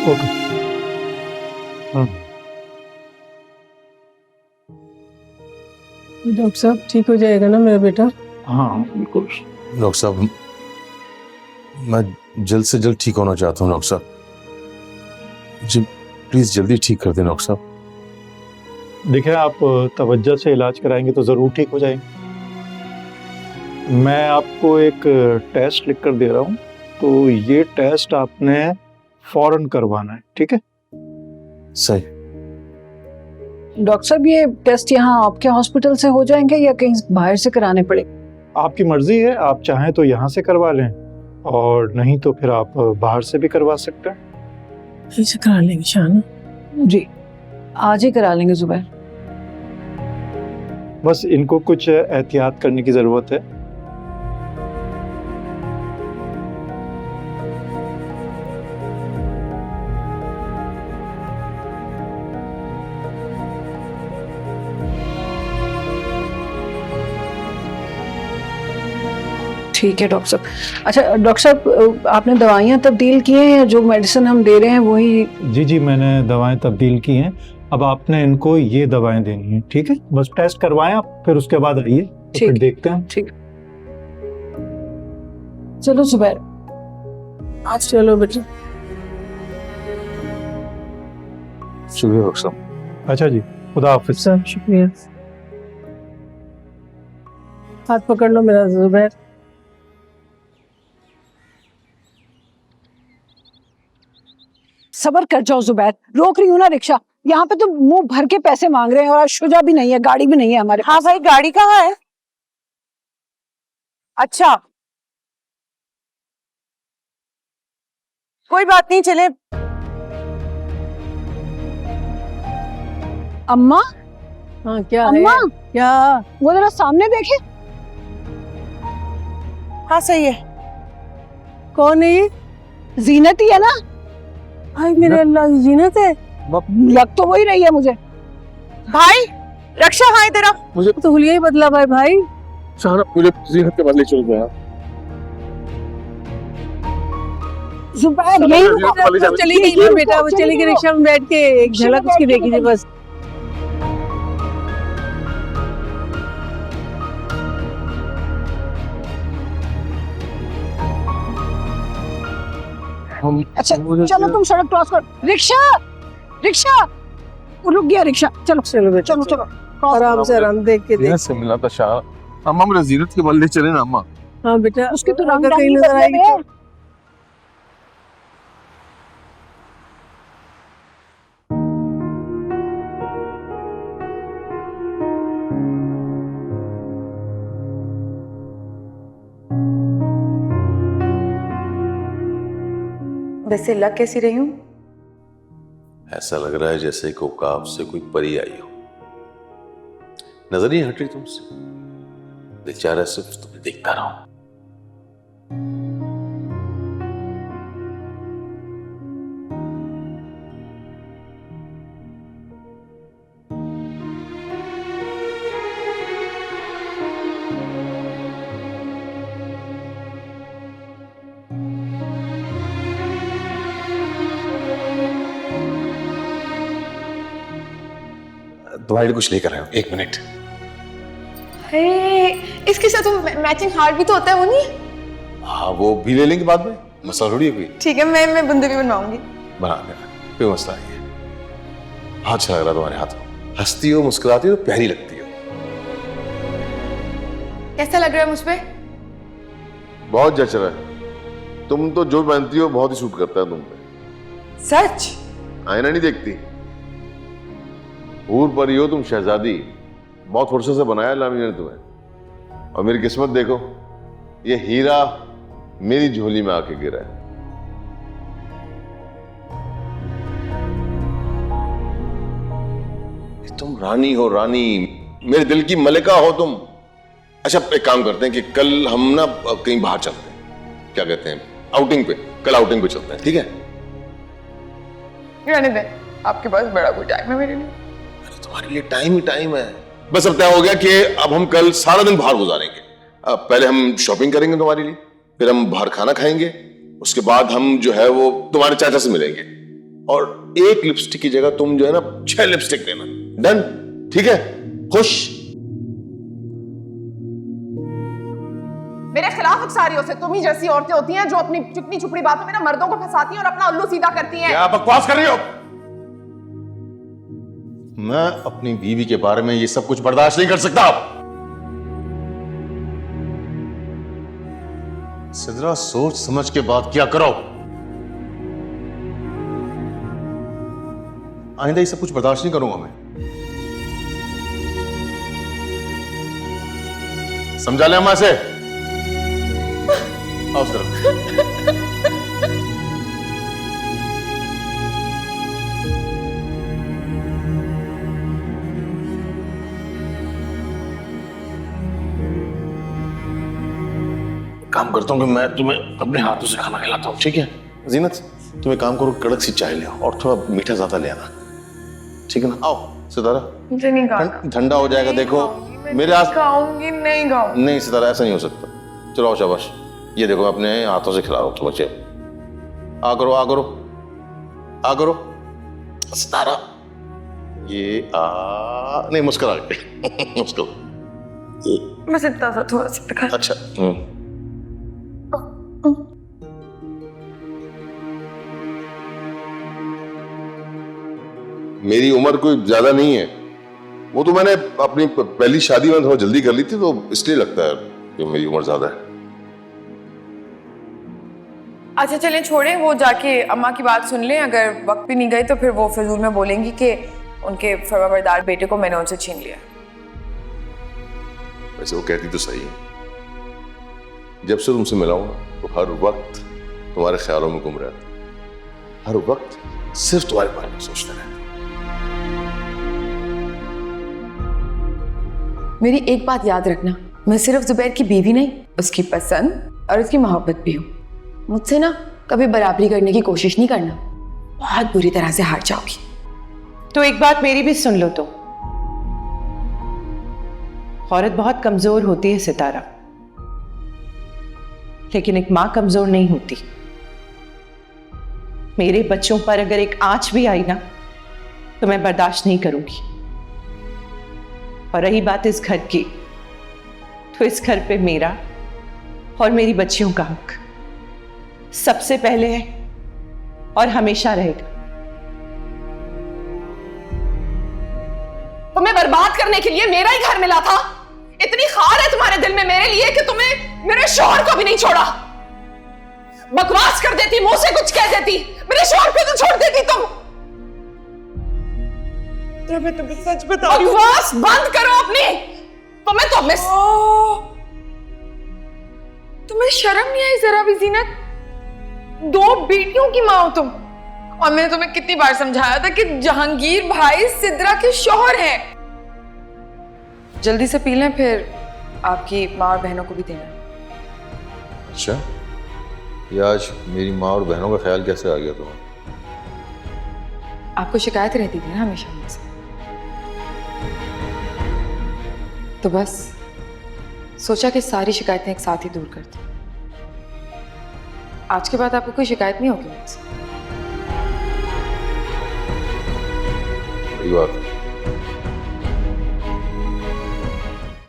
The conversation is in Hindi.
ओके। डॉक्टर साहब ठीक हो जाएगा ना मेरा बेटा? हाँ बिल्कुल। डॉक्टर साहब मैं जल्द से जल्द ठीक होना चाहता हूँ डॉक्टर साहब जी, प्लीज जल्दी ठीक कर दें डॉक्टर साहब। देखिए आप तवज्जो से इलाज कराएंगे तो ज़रूर ठीक हो जाएंगे। मैं आपको एक टेस्ट लिख कर दे रहा हूँ, तो ये टेस्ट आपने फौरन करवाना है, ठीक है? सही। डॉक्टर साहब ये टेस्ट यहाँ आपके हॉस्पिटल से हो जाएंगे या कहीं बाहर से कराने पड़ेंगे? आपकी मर्जी है, आप चाहें तो यहाँ से करवा लें और नहीं तो फिर आप बाहर से भी करवा सकते हैं। ऐसे करा लेंगे शान। जी आज ही करा लेंगे जुबैर। बस इनको कुछ एहतियात करने की ज़रूरत है। ठीक है डॉक्टर साहब। अच्छा डॉक्टर साहब आपने दवाइयाँ तब्दील की हैं या जो मेडिसिन हम दे रहे हैं वही? जी मैंने दवाएं तब्दील की हैं। अब आपने इनको ये दवाएं देनी है, ठीक है? बस टेस्ट करवाएं आप, फिर उसके बाद आइए तो फिर देखते हैं। ठीक। चलो जुबैर आज चलो बेटा। शुक्रिया डॉक्टर साहब। अच्छा जी, खुदा हाफिज। सब शुक्रिया। हाथ पकड़ लो मेरा जुबैर। सबर कर जाओ जुबैर, रोक रही हूँ ना रिक्शा। यहाँ पे तो मुंह भर के पैसे मांग रहे हैं और आज शुजा भी नहीं है, गाड़ी भी नहीं है हमारे। हाँ भाई गाड़ी कहाँ है? अच्छा कोई बात नहीं, चले। अम्मा हाँ क्या अम्मा है? क्या? वो जरा सामने देखे। हाँ सही है। कौन है ये? जीनत ही है ना? हाय मेरे अल्लाह, जीनत है। लग तो वही रही है मुझे। भाई रक्षा हाँ तेरा। मुझे तो हुलिया ही बदला भाई। शाहना मुझे जीनत के बदले चल गया। जुबैर चलो, यही चलो, रुको। चलो, चली गई ना बेटा, वो चली गई रिक्शा में बैठ के। एक झलक उसकी देखी थी बस। अच्छा चलो तुम सड़क क्रॉस करो। रिक्शा रिक्शा वो रुक गया रिक्शा। चलो चलो बेटा चलो चलो आराम से आराम देख के देख। जीनत से मिला था शाह। अम्मा मुझे जीनत के बदले चले ना अम्मा। हाँ बेटा उसकी तो अगर रंग कहीं ढंग नजर आएगी तो। वैसे लग कैसी रही हूँ? ऐसा लग रहा है जैसे कोकाब से कोई परी आई हो। नजर नहीं हट रही तुमसे, दिल चाह रहा है सिर्फ तुम्हें देखता रहो। तुम्हारे लिए कुछ लेकर आया हूं, 1 मिनट। इसके साथ मैचिंग हार्ट भी तो होता है, वो नहीं? हाँ वो भी ले लेंगे बाद में, मसला थोड़ी है कोई। ठीक है, मैं बंदे भी बनवाऊंगी। बना देना, कोई मसला नहीं है। हाँ अच्छा लग रहा तुम्हारे हाथ में, हंसती हो मुस्कुराती हो प्यारी लगती हो। कैसा लग रहा है मुझ पे? बहुत जच रहा है। तुम तो जो पहनती हो बहुत ही सूट करता है तुम पे। सच? आईना नहीं देखती? हूर परी हो तुम, शहजादी। बहुत फुर्सत से बनाया अल्लाह ने तुम्हें। और मेरी किस्मत देखो, ये हीरा मेरी झोली में आके गिरा है। तुम रानी हो, रानी, मेरे दिल की मलिका हो तुम। अच्छा एक काम करते हैं कि कल हम ना कहीं बाहर चलते हैं, क्या कहते हैं, आउटिंग पे। कल आउटिंग पे चलते हैं, ठीक है? रहने दे, आपके पास बड़ा कोई टाइम है मेरे लिए? तुम्हारे लिए टाइम ही टाइम है। बस अब तय हो गया कि अब हम कल सारा दिन बाहर गुजारेंगे। अब पहले हम शॉपिंग करेंगे तुम्हारे लिए, फिर हम बाहर खाना खाएंगे, उसके बाद हम जो है वो तुम्हारे चाचा से मिलेंगे। और एक लिपस्टिक की जगह तुम जो है ना 6 लिपस्टिक देना। डन? ठीक है? खुश? मेरे खिलाफ अक्सारियों से तुम ही जैसी औरतें होती हैं जो अपनी चुपनी छुपड़ी बातों में ना मर्दों को फंसाती हैं और अपना उल्लू सीधा करती हैं। क्या बकवास कर रही हो? मैं अपनी बीवी के बारे में ये सब कुछ बर्दाश्त नहीं कर सकता। सिद्रा, सोच समझ के बात क्या करो। आइंदा ये सब कुछ बर्दाश्त नहीं करूंगा मैं। समझा ले अम्मा से? आओ सिद्रा। काम करता हूँ कि मैं तुम्हें अपने हाथों से खाना खिलाता हूँ, ठीक है? जीनत, तुम एक काम करो, कड़क सी चाय ले आओ और थोड़ा मीठा ज्यादा ले आना, ठीक है ना? आओ सितारा, मुझे नहीं खाना। ठंडा हो जाएगा। देखो मेरे हाथ खाऊंगी नहीं खाऊंगी। नहीं सितारा, ऐसा नहीं हो सकता। चलो आओ, शाबाश। ये देखो, मैं अपने हाथों से खिला रहा हूँ तुम्हें। आ करो, आ करो, आ करो सितारा। ये नहीं, मुस्कुरा के मुस्कुरा। बस इतना सा, थोड़ा सा दिखा। अच्छा। मेरी उम्र कोई ज्यादा नहीं है, वो तो मैंने अपनी पहली शादी में थोड़ा जल्दी कर ली थी, तो इसलिए लगता है कि मेरी उम्र ज्यादा है। अच्छा चलें, छोड़ें, वो जाके अम्मा की बात सुन लें। अगर वक्त भी नहीं गए तो फिर वो फिजूल में बोलेंगी कि उनके फरमाबरदार बेटे को मैंने उनसे छीन लिया। वैसे वो कहती तो सही है। जब से तुमसे मिला हूं ना, तो हर वक्त तुम्हारे ख्यालों में घूम रहा था। हर वक्त सिर्फ तुम्हारे बारे में सोचता रहता। मेरी एक बात याद रखना, मैं सिर्फ जुबैर की बीवी नहीं, उसकी पसंद और उसकी मोहब्बत भी हूँ। मुझसे ना कभी बराबरी करने की कोशिश नहीं करना, बहुत बुरी तरह से हार जाओगी। तो एक बात मेरी भी सुन लो। तो औरत बहुत कमजोर होती है सितारा, लेकिन एक मां कमजोर नहीं होती। मेरे बच्चों पर अगर एक आंच भी आई ना, तो मैं बर्दाश्त नहीं करूंगी। और रही बात इस घर की, तो इस घर पे मेरा और मेरी बच्चियों का हक सबसे पहले है और हमेशा रहेगा। तुम्हें बर्बाद करने के लिए मेरा ही घर मिला था। इतनी खार है तुम्हारे दिल में मेरे लिए कि तुम्हें मेरे शौहर को भी नहीं छोड़ा। बकवास कर देती, मुंह से कुछ कह देती, मेरे शौहर को तो छोड़ देती तुम। तो मैं तुम्हें सच बताऊं, बकवास बंद करो अपनी। तुम्हें शर्म नहीं आई जरा भी जीनत? 2 बेटियों की मां हो तुम। और मैंने तुम्हें कितनी बार समझाया था कि जहांगीर भाई सिद्रा के शौहर हैं। जल्दी से पी लें, फिर आपकी माँ और बहनों को भी देना। अच्छा, ये आज मेरी माँ और बहनों का ख्याल कैसे आ गया तुम्हें? आपको शिकायत रहती थी ना हमेशा मुझसे, तो बस सोचा कि सारी शिकायतें एक साथ ही दूर कर दूं। आज के बाद आपको कोई शिकायत नहीं होगी मुझसे। बड़ी बात है।